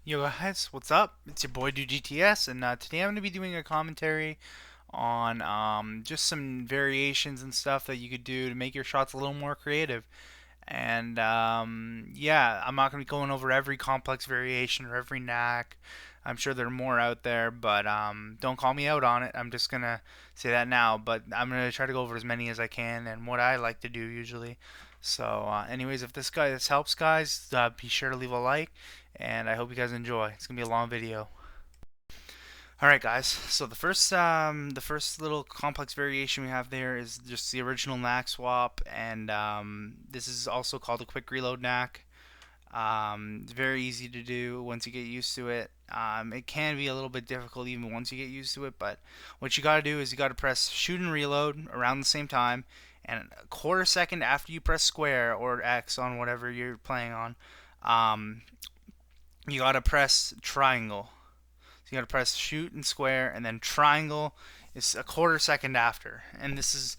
Yo guys, what's up? It's your boy GTS, and today I'm going to be doing a commentary on just some variations and stuff that you could do to make your shots a little more creative. And yeah, I'm not going to be going over every complex variation or every knack. I'm sure there are more out there, but don't call me out on it. I'm just going to say that now, but I'm going to try to go over as many as I can and what I like to do usually. So, anyways, if this helps, guys, be sure to leave a like, and I hope you guys enjoy. It's gonna be a long video. All right, guys. So the first little complex variation we have there is just the original knack swap, and this is also called a quick reload knack. It's very easy to do once you get used to it. It can be a little bit difficult even once you get used to it, but what you gotta do is you gotta press shoot and reload around the same time, and a quarter second after you press square or X on whatever you're playing on, um, you gotta press triangle. So you gotta press shoot and square, and then triangle is a quarter second after. And this is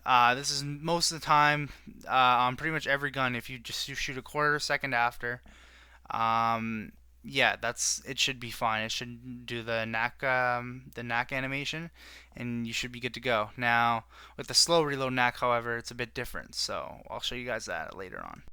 most of the time on pretty much every gun. If you shoot a quarter second after, um, yeah, that's it should be fine. It should do the knack animation, and you should be good to go. Now with the slow reload knack, however, it's a bit different. So I'll show you guys that later on.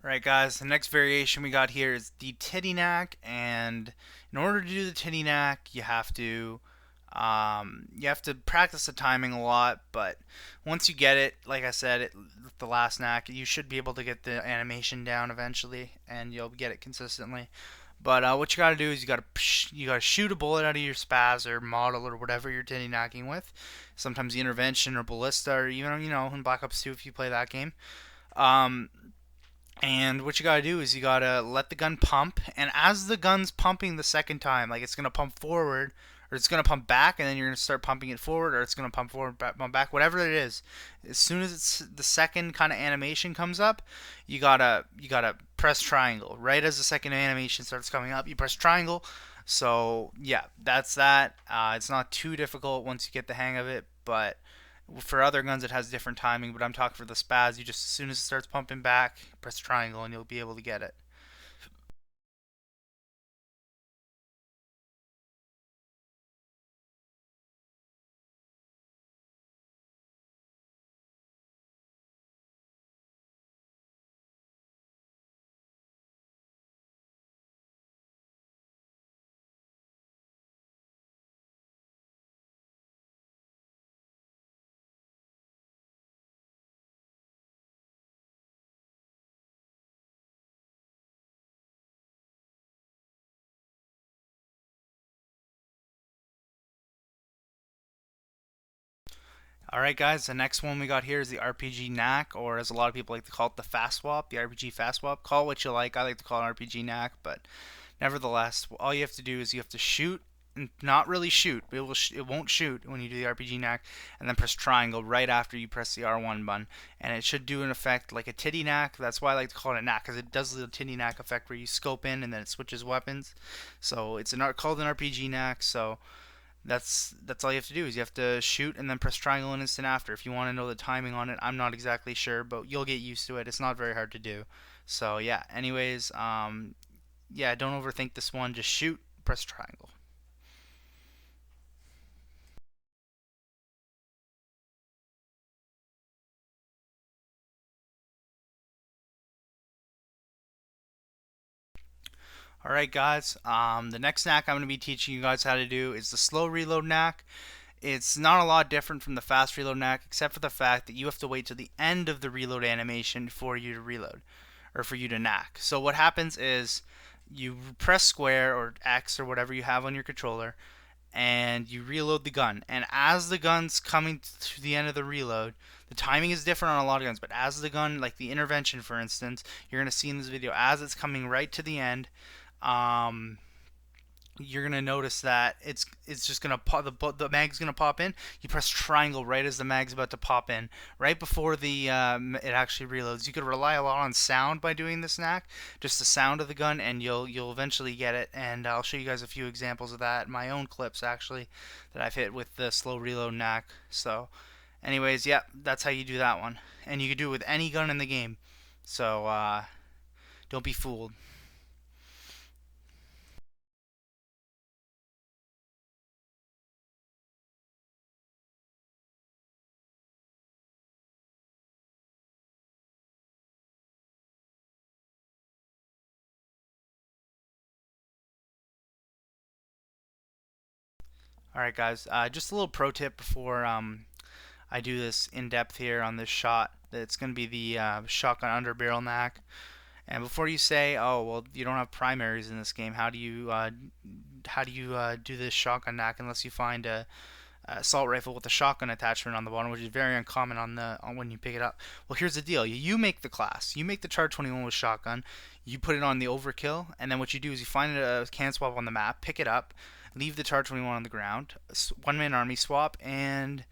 Right, guys, the next variation we got here is the titty knack, and in order to do the titty knack, you have to practice the timing a lot. But once you get it, like I said, the last knack, you should be able to get the animation down eventually, and you'll get it consistently. But what you gotta do is you gotta shoot a bullet out of your spaz or model or whatever you're titty knacking with. Sometimes the intervention or ballista, or even in Black Ops 2 if you play that game. Um, and what you gotta do is you gotta let the gun pump, and as the gun's pumping the second time, like it's gonna pump forward, or it's gonna pump back, and then you're gonna start pumping it forward, or it's gonna pump forward, pump back, whatever it is. As soon as it's the second kind of animation comes up, you gotta press triangle. Right as the second animation starts coming up, you press triangle. So yeah, that's that. It's not too difficult once you get the hang of it, but for other guns, it has different timing, but I'm talking for the spaz. You just, as soon as it starts pumping back, press triangle and you'll be able to get it. Alright, guys, the next one we got here is the RPG knack, or as a lot of people like to call it, the fast swap, the RPG fast swap. Call it what you like. I like to call it RPG knack, but nevertheless, all you have to do is you have to shoot, and not really shoot. It won't shoot when you do the RPG knack, and then press triangle right after you press the R1 button, and it should do an effect like a titty knack. That's why I like to call it a knack, because it does the titty knack effect where you scope in and then it switches weapons. So it's called an RPG knack. So that's all you have to do is you have to shoot and then press triangle an instant after. If you want to know the timing on it, I'm not exactly sure, but you'll get used to it. It's not very hard to do. So yeah. Anyways, yeah, don't overthink this one. Just shoot, press triangle. Alright, guys. The next knack I'm going to be teaching you guys how to do is the slow reload knack. It's not a lot different from the fast reload knack, except for the fact that you have to wait till the end of the reload animation for you to reload, or for you to knack. So what happens is you press square or X or whatever you have on your controller, and you reload the gun. And as the gun's coming to the end of the reload, the timing is different on a lot of guns, but as the gun, like the intervention for instance, you're going to see in this video, as it's coming right to the end, um, you're gonna notice that it's just gonna pop, the mag's gonna pop in. You press triangle right as the mag's about to pop in, right before the it actually reloads. You could rely a lot on sound by doing this knack, just the sound of the gun, and you'll eventually get it. And I'll show you guys a few examples of that, my own clips actually, that I've hit with the slow reload knack. So, anyways, yeah, that's how you do that one, and you can do it with any gun in the game. So don't be fooled. All right, guys. Just a little pro tip before I do this in depth here on this shot. It's going to be the shotgun underbarrel knack. And before you say, "Oh, well, you don't have primaries in this game. How do you do this shotgun knack unless you find a assault rifle with a shotgun attachment on the bottom, which is very uncommon on when you pick it up?" Well, here's the deal: you make the class, you make the Char 21 with shotgun, you put it on the overkill, and then what you do is you find a can swap on the map, pick it up, leave the Char 21 on the ground, one-man army swap, and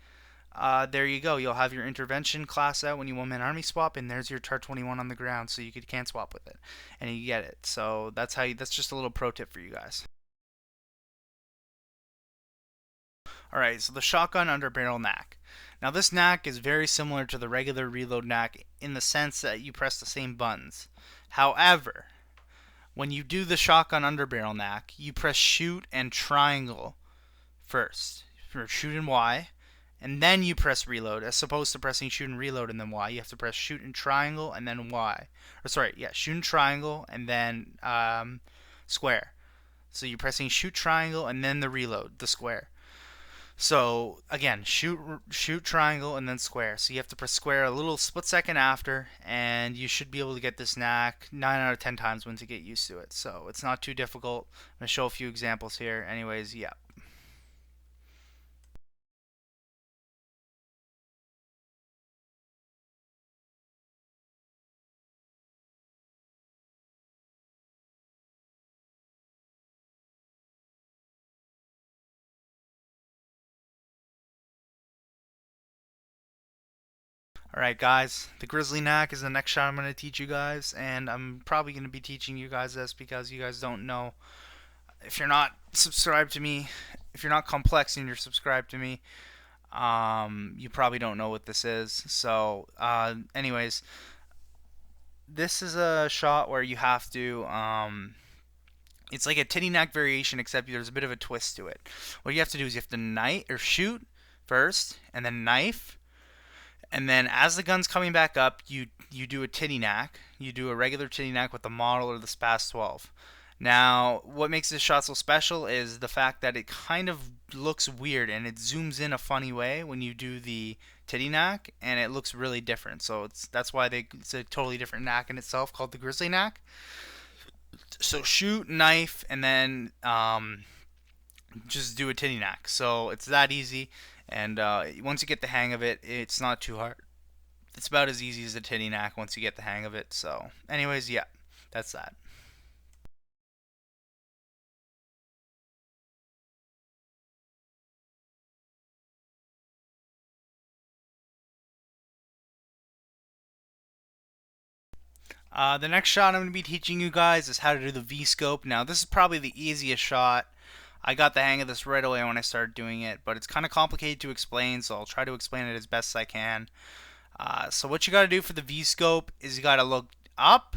there you go. You'll have your intervention class out when you one-man army swap, and there's your Char 21 on the ground, so you can swap with it, and you get it. So that's how. That's just a little pro tip for you guys. All right, so the shotgun underbarrel knack. Now this knack is very similar to the regular reload knack in the sense that you press the same buttons. However, when you do the shotgun underbarrel knack, you press shoot and triangle first. For shoot and Y, and then you press reload, as opposed to pressing shoot and reload and then Y. You have to press shoot and triangle and then Y. Or sorry, yeah, shoot and triangle and then square. So you're pressing shoot triangle and then the reload, the square. So again, shoot triangle and then square. So you have to press square a little split second after, and you should be able to get this knack 9 out of 10 times once you get used to it. So it's not too difficult. I'm gonna show a few examples here. Anyways, yeah. Alright guys, the Grizzly Knack is the next shot I'm going to teach you guys, and I'm probably going to be teaching you guys this because you guys don't know. If you're not subscribed to me, if you're not complex and you're subscribed to me, you probably don't know what this is. So anyways, this is a shot where you have to, it's like a titty knack variation, except there's a bit of a twist to it. What you have to do is you have to knife or shoot first, and then knife, and then as the gun's coming back up, you do a titty knack. You do a regular titty knack with the model or the SPAS 12. Now, what makes this shot so special is the fact that it kind of looks weird and it zooms in a funny way when you do the titty knack, and it looks really different. So that's why it's a totally different knack in itself called the Grizzly Knack. So shoot, knife, and then just do a titty knack. So it's that easy, and once you get the hang of it, it's not too hard. It's about as easy as a titty knack once you get the hang of it. So, anyways, yeah, that's that. The next shot I'm going to be teaching you guys is how to do the V-scope. Now, this is probably the easiest shot. I got the hang of this right away when I started doing it, but it's kind of complicated to explain, so I'll try to explain it as best as I can. So what you got to do for the V-scope is you got to look up.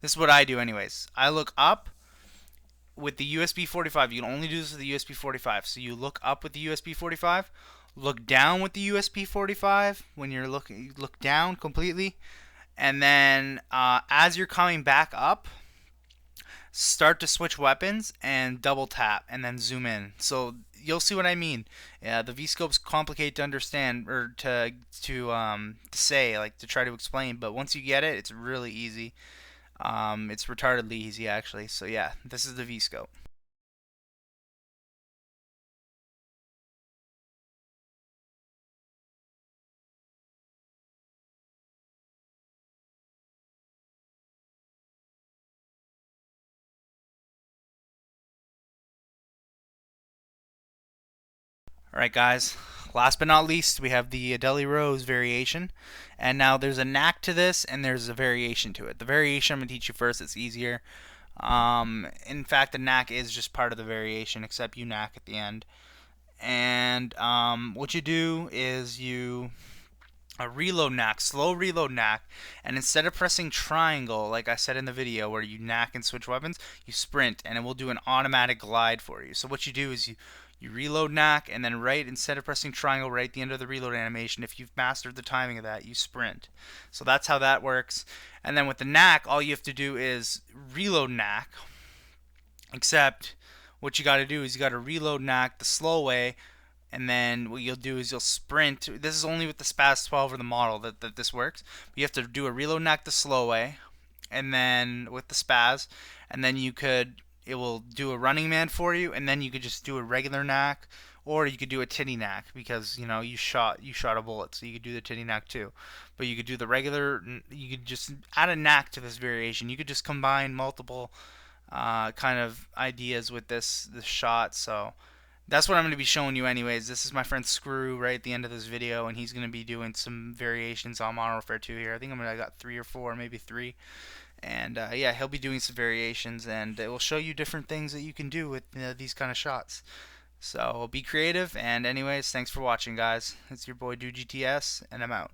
This is what I do anyways. I look up with the USB 45. You can only do this with the USB 45. So you look up with the USB 45, look down with the USB 45 when you're looking, you look down completely, and then as you're coming back up, start to switch weapons and double tap and then zoom in. So you'll see what I mean. Yeah, the V-scope's complicated to understand or to say, like to try to explain, but once you get it, it's really easy. It's retardedly easy actually. So yeah, this is the V-scope. Alright guys, last but not least we have the Adelie Rose variation. And now there's a knack to this and there's a variation to it. The variation I'm going to teach you first, it's easier. In fact, the knack is just part of the variation, except you knack at the end. And what you do is you a reload knack, slow reload knack, and instead of pressing triangle, like I said in the video where you knack and switch weapons, you sprint and it will do an automatic glide for you. So what you do is you reload knack, and then right instead of pressing triangle right at the end of the reload animation, if you've mastered the timing of that, you sprint. So that's how that works. And then with the knack, all you have to do is reload knack, except what you got to do is you got to reload knack the slow way, and then what you'll do is you'll sprint. This is only with the Spaz 12 or the model that this works. But you have to do a reload knack the slow way, and then with the Spaz, and then it will do a running man for you, and then you could just do a regular knack, or you could do a titty knack because you shot a bullet, so you could do the titty knack too. But you could do the regular. You could just add a knack to this variation. You could just combine multiple kind of ideas with this shot. So that's what I'm going to be showing you anyways. This is my friend Screw right at the end of this video, and he's going to be doing some variations on Modern Warfare 2 here. I think I got 3 or 4, maybe 3. And yeah, he'll be doing some variations, and it will show you different things that you can do with these kind of shots. So be creative, and anyways, thanks for watching, guys. It's your boy DudeGTS, and I'm out.